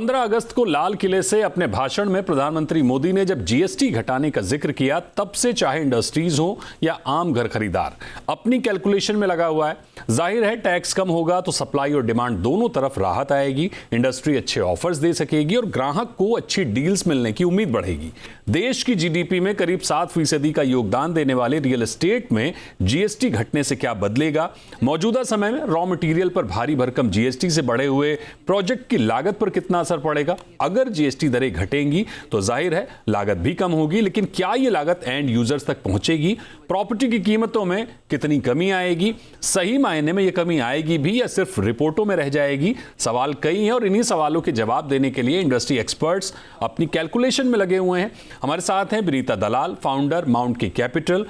15 अगस्त को लाल किले से अपने भाषण में प्रधानमंत्री मोदी ने जब जीएसटी घटाने का जिक्र किया, तब से चाहे इंडस्ट्रीज हो या आम घर खरीदार अपनी कैलकुलेशन में लगा हुआ है। जाहिर है टैक्स कम होगा तो सप्लाई और डिमांड दोनों तरफ राहत आएगी, इंडस्ट्री अच्छे ऑफर्स दे सकेगी और ग्राहक को अच्छी डील्स मिलने की उम्मीद बढ़ेगी। देश की जीडीपी में करीब 7% का योगदान देने वाले रियल एस्टेट में जीएसटी घटने से क्या बदलेगा? मौजूदा समय में रॉ मटेरियल पर भारी भरकम जीएसटी से बढ़े हुए प्रोजेक्ट की लागत पर कितना असर पड़ेगा? अगर जीएसटी दरें घटेंगी तो जाहिर है लागत भी कम होगी, लेकिन क्या यह लागत एंड यूजर्स तक पहुंचेगी? प्रॉपर्टी की कीमतों में कितनी कमी आएगी? सही मायने में यह कमी आएगी भी या सिर्फ रिपोर्टों में रह जाएगी? सवाल कई हैं और इन्हीं सवालों के जवाब देने के लिए इंडस्ट्री एक्सपर्ट्स अपनी कैलकुलेशन में लगे हुए हैं। हमारे साथ हैं विनीता दलाल, फाउंडर माउंट की कैपिटल।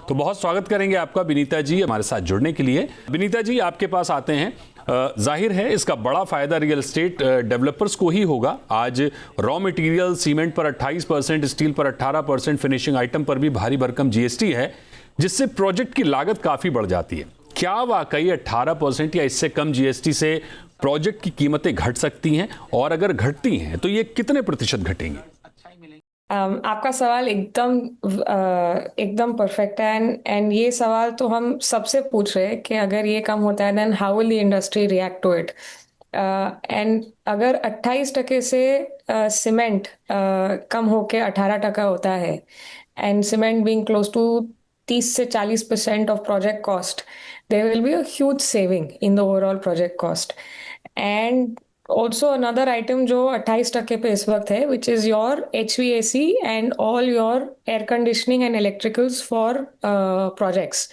तो बहुत स्वागत करेंगे आपका विनीता जी हमारे साथ जुड़ने के लिए। विनीता जी, आपके पास आते हैं। जाहिर है इसका बड़ा फायदा रियल एस्टेट डेवलपर्स को ही होगा। आज रॉ मटेरियल सीमेंट पर 28%, स्टील पर 18%, फिनिशिंग आइटम पर भी भारी भरकम जीएसटी है, जिससे प्रोजेक्ट की लागत काफी बढ़ जाती है। क्या वाकई 18% या इससे कम जीएसटी से प्रोजेक्ट की कीमतें घट सकती हैं, और अगर घटती हैं तो ये कितने प्रतिशत घटेंगी? आपका सवाल एकदम परफेक्ट है एंड ये सवाल तो हम सबसे पूछ रहे हैं कि अगर ये कम होता है then how will the industry react to it. And अगर 28% से सीमेंट कम होके 18% होता है and cement being close to 30 से 40% of project cost, there will be a huge saving in the overall project cost. And also another item जो 28% पे इस वक्त है, which is your HVAC and all your air conditioning and electricals for projects,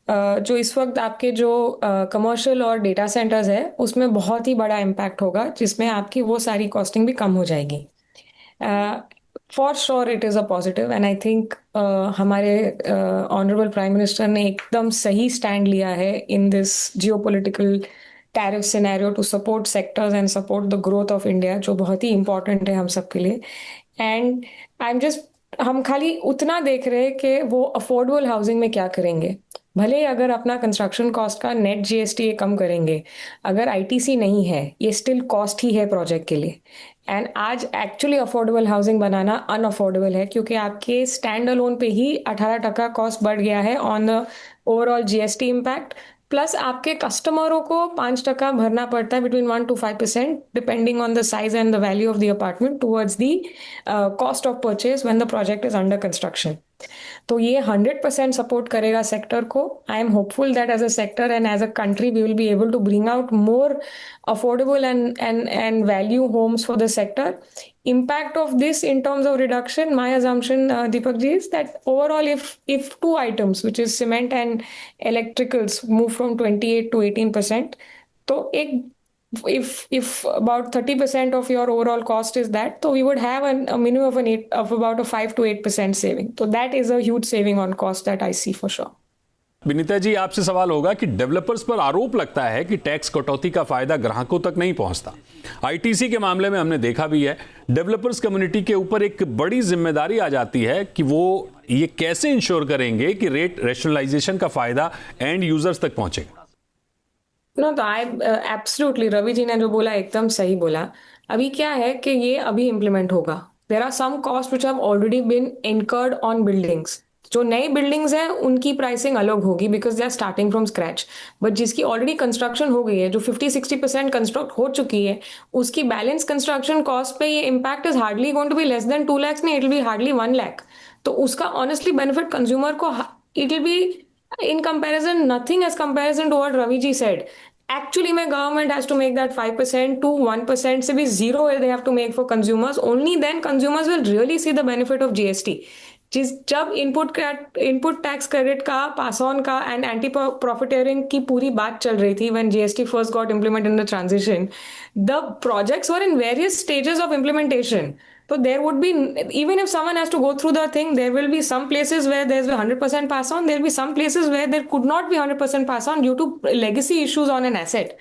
जो इस वक्त आपके जो कमर्शियल और डेटा सेंटर्स है उसमें बहुत ही बड़ा इम्पैक्ट होगा, जिसमें आपकी वो सारी कॉस्टिंग भी कम हो जाएगी। For sure it is a positive and I think हमारे ऑनरेबल प्राइम मिनिस्टर ने एकदम सही स्टैंड लिया है in this geopolitical tariff scenario to support sectors and support the growth of India, जो बहुत ही important है हम सब के लिए। And हम खाली उतना देख रहे हैं कि वो अफोर्डेबल हाउसिंग में क्या करेंगे। भले अगर अपना कंस्ट्रक्शन कॉस्ट का नेट जीएसटी कम करेंगे, अगर आईटीसी नहीं है ये स्टिल कॉस्ट ही है प्रोजेक्ट के लिए। एंड आज एक्चुअली अफोर्डेबल हाउसिंग बनाना अनअफोर्डेबल है, क्योंकि आपके स्टैंड अलोन पे ही 18% कॉस्ट बढ़ गया है on the overall GST impact, plus आपके कस्टमरों को 5% भरना पड़ता है, between 1 to 5% depending on the size and the value of the apartment towards the cost of purchase when the project is under construction. तो ये 100% सपोर्ट करेगा सेक्टर को। I am hopeful that as a sector and as a country we will be able to bring out more affordable and value homes for the sector. Impact of this in terms of reduction, my assumption, Deepak ji, is that overall if two items, which is cement and electricals, move from 28 to 18%, so if about 30% of your overall cost is that, so we would have a minimum of about a 5 to 8% saving. So that is a huge saving on cost that I see for sure. Vinita ji, आपसे सवाल होगा कि developers पर आरोप लगता है कि tax कटौती का फायदा ग्राहकों तक नहीं पहुंचता। आईटीसी के मामले में हमने देखा भी है, डेवलपर्स कम्युनिटी के ऊपर एक बड़ी जिम्मेदारी आ जाती है कि वो ये कैसे इंश्योर करेंगे कि रेट रैशनलाइजेशन का फायदा एंड यूजर्स तक पहुंचेगा। नो, तो आई एब्सोल्युटली, रवि जी ने जो बोला एकदम सही बोला। अभी क्या है कि ये अभी इम्प्लीमेंट होगा। There are some cost which have already been incurred on buildings. जो नई बिल्डिंग्स हैं उनकी प्राइसिंग अलग होगी because they are starting from scratch, but जिसकी ऑलरेडी कंस्ट्रक्शन हो गई है, जो 50-60% कंस्ट्रक्ट हो चुकी है, उसकी बैलेंस कंस्ट्रक्शन कॉस्ट पे ये impact is hardly going to be less than 2 lakhs, नहीं, it will be hardly 1 lakh। तो उसका ऑनेस्टली बेनिफिट कंज्यूमर को it will be in comparison nothing as comparison to what Ravi ji said. Actually my government has to make that 5% to 1% से भी zero they have to make for consumers. Only then consumers will really see the benefit of GST. जब input tax credit का pass on का and anti प्रॉफिटेरिंग की पूरी बात चल रही थी, when GST first got implemented in the transition, the projects were in various stages of implementation. So there would be, even if someone has to go through the thing, there will be some places where there's 100% pass on. There will be some places where there could not be 100% pass on due to legacy issues on an asset.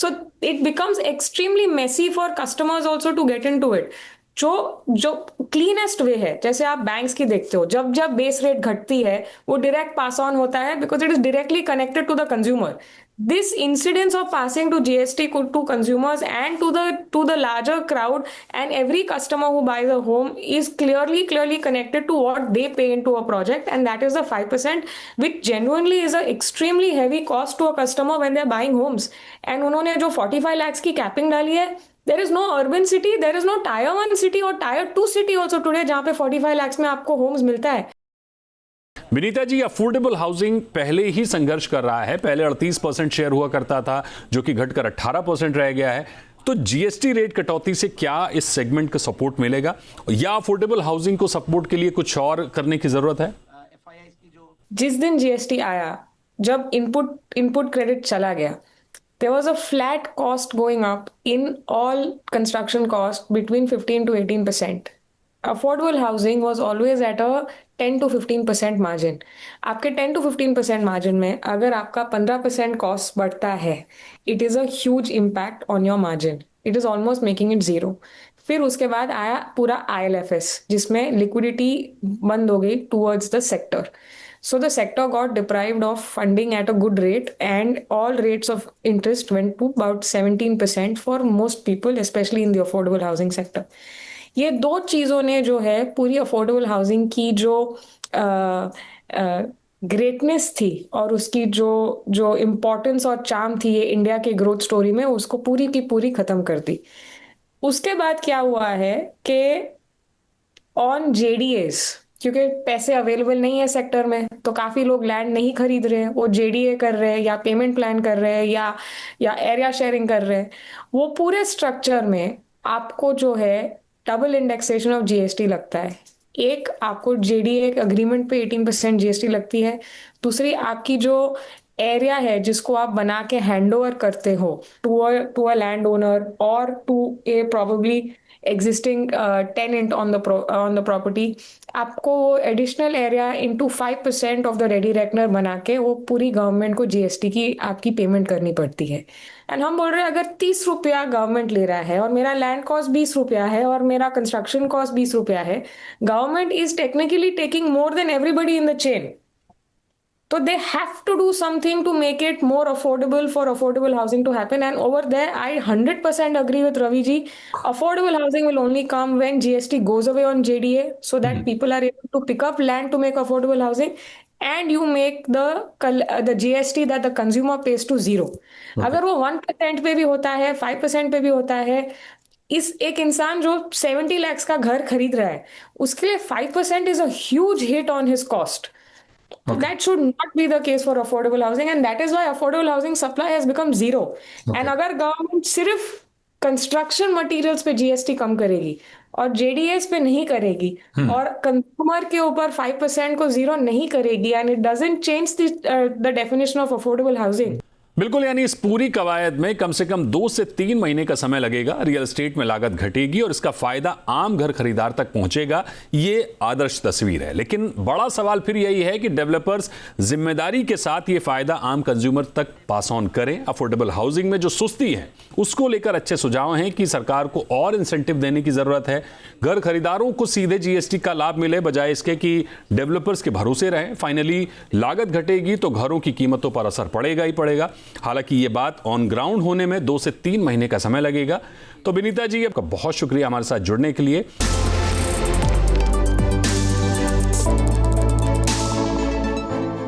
So it becomes extremely messy for customers also to get into it. जो cleanest वे है, जैसे आप banks की देखते हो, जब base rate घटती है वो डायरेक्ट पास ऑन होता है because it is directly connected to the consumer. this incidence of passing to GST to consumers and to the larger crowd and every customer who buys a home is clearly connected to what they pay into a project, and that is the 5%, which genuinely is an extremely heavy cost to a customer when they're buying homes. And उन्होंने जो 45 lakhs की capping डाली है, there is no urban city, there is no tier 1 city or tier 2 city also today जहाँ पे 45 lakhs में आपको homes मिलता है. विनीता जी, अफोर्डेबल हाउसिंग पहले ही संघर्ष कर रहा है। पहले 38% शेयर हुआ करता था, जो कि घटकर 18% रह गया है। तो जीएसटी रेट कटौती से क्या इस सेगमेंट को सपोर्ट मिलेगा, या अफोर्डेबल हाउसिंग को सपोर्ट के लिए कुछ और करने की जरूरत है? जिस दिन जीएसटी आया, जब इनपुट क्रेडिट चला गया, there was a flat cost going up in all construction cost between 15 to 18%. Affordable housing was always at a 10 to 15% margin. आपके 10 to 15% margin में अगर आपका 15% cost बढ़ता है, it is a huge impact on your margin. It is almost making it zero. फिर उसके बाद आया पूरा ILFS, जिसमें liquidity बंद हो गई towards the sector. So the sector got deprived of funding at a good rate, and all rates of interest went to about 17% for most people, especially in the affordable housing sector. ये दो चीज़ों ने जो है पूरी affordable housing की जो greatness थी और उसकी जो इम्पोर्टेंस और चार्म थी ये इंडिया के ग्रोथ स्टोरी में, उसको पूरी की पूरी खत्म कर दी. उसके बाद क्या हुआ है कि ऑन जेडीएस, क्योंकि पैसे अवेलेबल नहीं है सेक्टर में, तो काफी लोग लैंड नहीं खरीद रहे हैं, वो जेडीए कर रहे हैं या पेमेंट प्लान कर रहे हैं या एरिया शेयरिंग कर रहे हैं. वो पूरे स्ट्रक्चर में आपको जो है डबल इंडेक्सेशन ऑफ जीएसटी लगता है. एक आपको जेडीए अग्रीमेंट पे 18% जीएसटी लगती है. दूसरी आपकी जो एरिया है जिसको आप बना के हैंड ओवर करते हो टू अ लैंड ओनर और to a probably existing tenant on the property, आपको additional area into 5% of the ready reckoner बना के वो पूरी गवर्नमेंट को जीएसटी की आपकी पेमेंट करनी पड़ती है. एंड हम बोल रहे हैं अगर 30 रुपया गवर्नमेंट ले रहा है और मेरा लैंड कॉस्ट 20 रुपया है और मेरा कंस्ट्रक्शन कॉस्ट 20 रुपया है, government is technically taking more than everybody in the chain. So they have to do something to make it more affordable for affordable housing to happen. And over there, I 100% agree with Ravi ji. Affordable housing will only come when GST goes away on JDA, so that people are able to pick up land to make affordable housing. And you make the GST that the consumer pays to zero. अगर वो 1% पे भी होता है, 5% पे भी होता है, इस एक इंसान जो 70 lakhs का घर खरीद रहा है, उसके लिए 5% is a huge hit on his cost. Okay. That should not be the case for affordable housing, and that is why affordable housing supply has become zero. Okay. And अगर गवर्नमेंट सिर्फ construction materials पे GST कम करेगी और JDS पे नहीं करेगी और consumer के ऊपर 5% को जीरो नहीं करेगी, and it doesn't change the definition of affordable housing. बिल्कुल, यानी इस पूरी कवायद में कम से कम 2 से 3 महीने का समय लगेगा. रियल एस्टेट में लागत घटेगी और इसका फायदा आम घर खरीदार तक पहुंचेगा. ये आदर्श तस्वीर है, लेकिन बड़ा सवाल फिर यही है कि डेवलपर्स जिम्मेदारी के साथ ये फायदा आम कंज्यूमर तक पास ऑन करें. अफोर्डेबल हाउसिंग में जो सुस्ती है उसको लेकर अच्छे सुझाव हैं कि सरकार को और इंसेंटिव देने की जरूरत है. घर खरीदारों को सीधे जीएसटी का लाभ मिले, बजाय इसके कि डेवलपर्स के भरोसे रहें. फाइनली लागत घटेगी तो घरों की कीमतों पर असर पड़ेगा ही पड़ेगा. हालांकि ये बात ऑन ग्राउंड होने में 2 से 3 महीने का समय लगेगा. तो विनीता जी, आपका बहुत शुक्रिया हमारे साथ जुड़ने के लिए.